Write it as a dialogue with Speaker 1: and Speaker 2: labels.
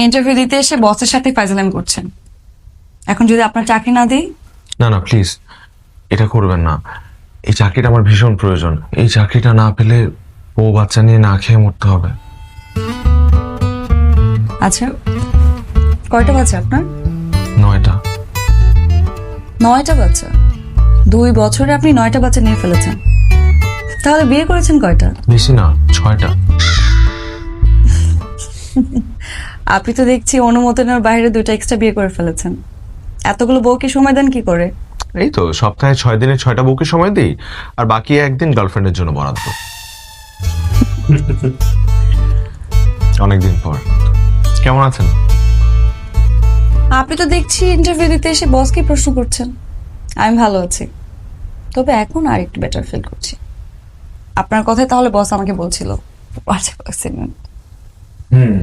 Speaker 1: Interview দিতে এসে বসের সাথে ফাইজলামি করছেন। এখন যদি আপনার চাকরি না দিই?
Speaker 2: না না প্লিজ, এটা করবেন না। এই চাকরিটা আমার ভীষণ প্রয়োজন। এই চাকরিটা না পেলে বউ বাচ্চা নিয়ে না খেয়ে মরতে হবে।
Speaker 1: আচ্ছা, কয়টা বাচ্চা আপনার?
Speaker 2: 9টা।
Speaker 1: 9টা বাচ্চা? 2 বছরে আপনি 9টা বাচ্চা নিয়ে ফেলেছেন। তাহলে বিয়ে করেছেন কয়টা?
Speaker 2: বেশি না, 6টা।
Speaker 1: আপনি তো দেখছি অনুমোদনের বাইরে 2টা এক্সট্রা বিয়ে করে ফেলেছেন। এতগুলো বউকে সময় দেন কি করে?
Speaker 2: এই তো সপ্তাহে 6 দিনে 6টা বউকে সময় দিই, আর বাকি একদিন গার্লফ্রেন্ডের জন্য বরাদ্দ। অনেকদিন পর। কেমন আছেন?
Speaker 1: আপনি তো দেখছি ইন্টারভিউ দিতে এসে বসকে প্রশ্ন করছেন। আমি ভালো আছি, তবে এখন আর একটু বেটার ফিল করছি। আপনার কথাই তাহলে বস আমাকে বলছিল।
Speaker 2: হুম